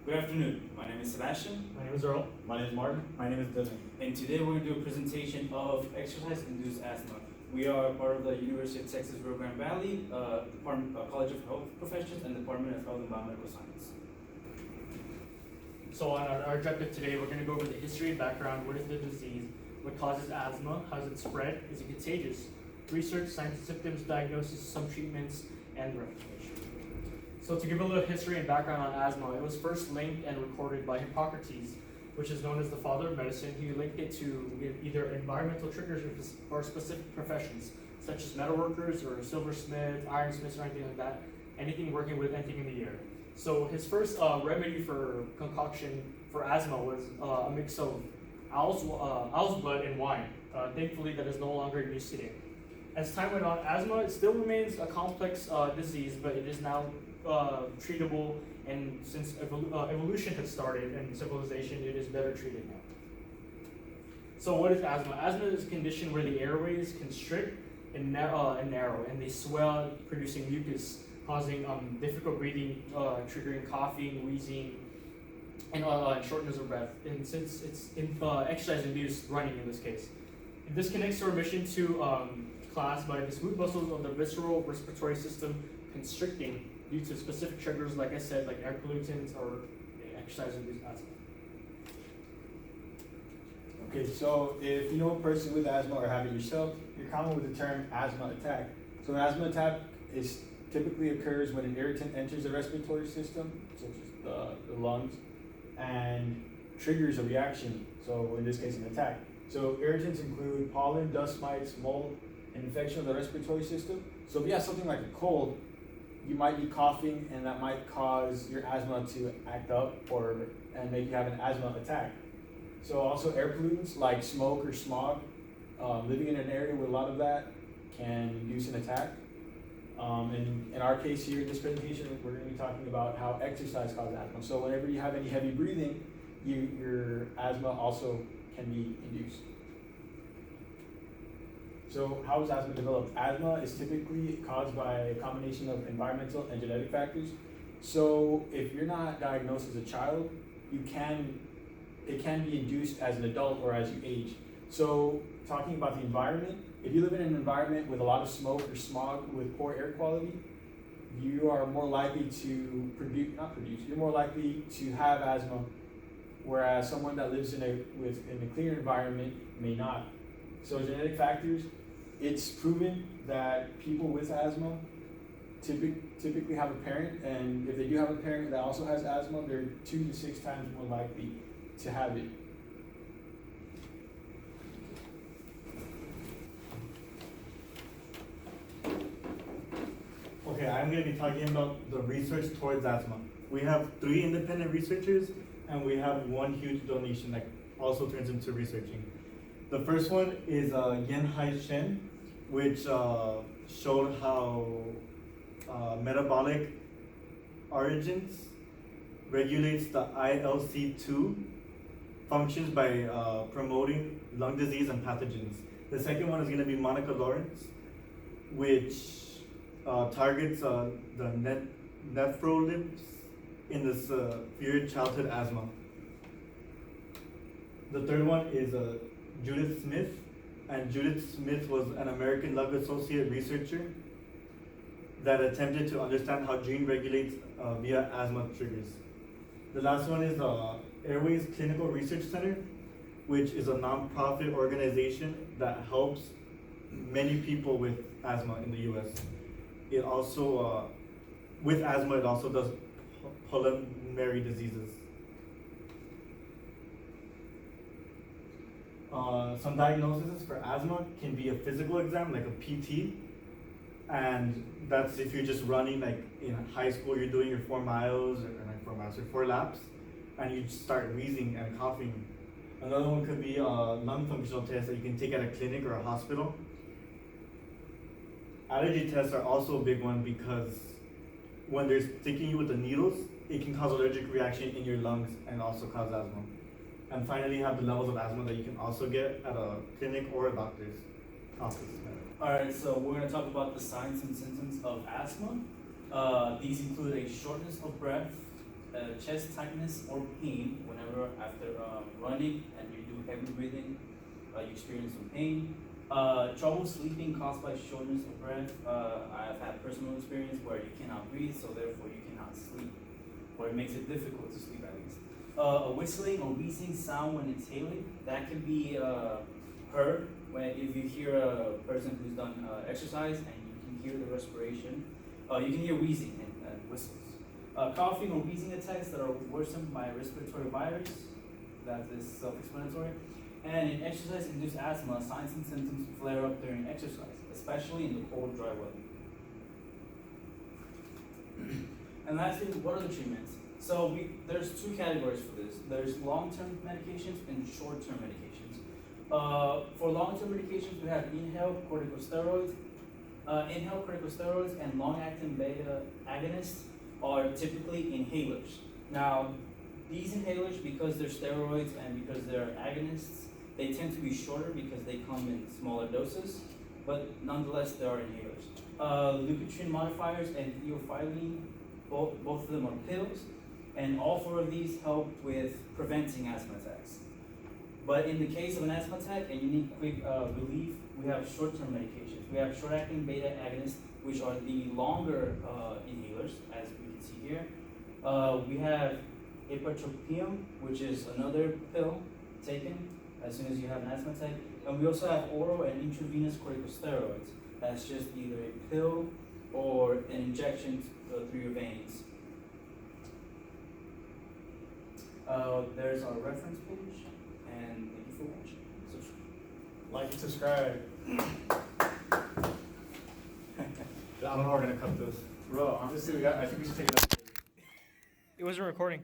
Good afternoon. My name is Sebastian. My name is Earl. My name is Martin. My name is Dylan. And today we're going to do a presentation of exercise-induced asthma. We are part of the University of Texas Rio Grande Valley, College of Health Professions, and Department of Health and Biomedical Science. So on our objective today, we're going to go over the history and background, what is the disease, what causes asthma, how does it spread, is it contagious, research, signs and symptoms, diagnosis, some treatments, and recognition. So to give a little history and background on asthma, it was first linked and recorded by Hippocrates, which is known as the father of medicine. He linked it to either environmental triggers or specific professions, such as metalworkers or silversmiths, ironsmiths, or anything like that, anything working with anything in the air. So his first remedy for concoction for asthma was a mix of owl's blood and wine. Thankfully, that is no longer used today. As time went on, asthma still remains a complex disease, but it is now treatable, and since evolution has started and civilization, it is better treated now. So what is asthma? Asthma is a condition where the airways constrict and narrow, and they swell, producing mucus, causing difficult breathing, triggering coughing, wheezing, and shortness of breath. And since it's exercise-induced running in this case, this connects to our mission to class by the smooth muscles of the visceral respiratory system constricting due to specific triggers, like I said, like air pollutants or exercise-induced asthma. Okay, so if you know a person with asthma or have it yourself, you're common with the term asthma attack. So an asthma attack typically occurs when an irritant enters the respiratory system, such as the lungs, and triggers a reaction. So in this case, an attack. So irritants include pollen, dust mites, mold, and infection of the respiratory system. So if you have something like a cold, you might be coughing, and that might cause your asthma to act up and make you have an asthma attack. So also air pollutants like smoke or smog, living in an area with a lot of that can induce an attack. And in our case here, in this presentation, we're going to be talking about how exercise causes asthma. So whenever you have any heavy breathing, your asthma also can be induced. So how is asthma developed? Asthma is typically caused by a combination of environmental and genetic factors. So if you're not diagnosed as a child, it can be induced as an adult or as you age. So talking about the environment, if you live in an environment with a lot of smoke or smog with poor air quality, you are more likely to you're more likely to have asthma, whereas someone that lives in a clear environment may not. So genetic factors, it's proven that people with asthma typically have a parent, and if they do have a parent that also has asthma, they're 2 to 6 times more likely to have it. Okay, I'm going to be talking about the research towards asthma. We have 3 independent researchers, and we have 1 huge donation that also turns into researching. The first one is Yan-Hai Shen, which showed how metabolic origins regulates the ILC2 functions by promoting lung disease and pathogens. The second one is going to be Monica Lawrence, which targets the nephrolipds in the severe childhood asthma. The third one is Judith Smith, and Judith Smith was an American Lung Associate researcher that attempted to understand how gene regulates via asthma triggers. The last one is Airways Clinical Research Center, which is a nonprofit organization that helps many people with asthma in the U.S. It also, with asthma, it also does pulmonary diseases. Some diagnoses for asthma can be a physical exam, like a PT, and that's if you're just running, like in high school, you're doing your 4 miles, or 4 laps, and you start wheezing and coughing. Another one could be a lung functional test that you can take at a clinic or a hospital. Allergy tests are also a big one because when they're sticking you with the needles, it can cause allergic reaction in your lungs and also cause asthma. And finally, you have the levels of asthma that you can also get at a clinic or a doctor's office. Alright, so we're going to talk about the signs and symptoms of asthma. These include a shortness of breath, chest tightness or pain whenever after running and you do heavy breathing, you experience some pain. Trouble sleeping caused by shortness of breath. I've had personal experience where you cannot breathe, so therefore you cannot sleep, or it makes it difficult to sleep at least. A whistling or wheezing sound when exhaling, that can be heard when if you hear a person who's done exercise and you can hear the respiration. You can hear wheezing and whistles. Coughing or wheezing attacks that are worsened by respiratory virus, that is self-explanatory. And in exercise-induced asthma, signs and symptoms flare up during exercise, especially in the cold, dry weather. And lastly, what are the treatments? So there's two categories for this. There's long-term medications and short-term medications. For long-term medications, we have inhaled corticosteroids. Inhaled corticosteroids and long-acting beta agonists are typically inhalers. Now, these inhalers, because they're steroids and because they're agonists, they tend to be shorter because they come in smaller doses, but nonetheless, they are inhalers. Leukotriene modifiers and theophylline, both of them are pills, and all four of these help with preventing asthma attacks. But in the case of an asthma attack and you need quick relief, we have short-term medications. We have short-acting beta agonists, which are the longer inhalers, as we can see here. We have ipratropium, which is another pill taken as soon as you have an asthma attack. And we also have oral and intravenous corticosteroids. That's just either a pill or an injection through your veins. There's our reference page, and thank you for watching. Subscribe. Like and subscribe. I don't know how we're gonna cut this. Bro, honestly, I think we should take it up. It wasn't recording.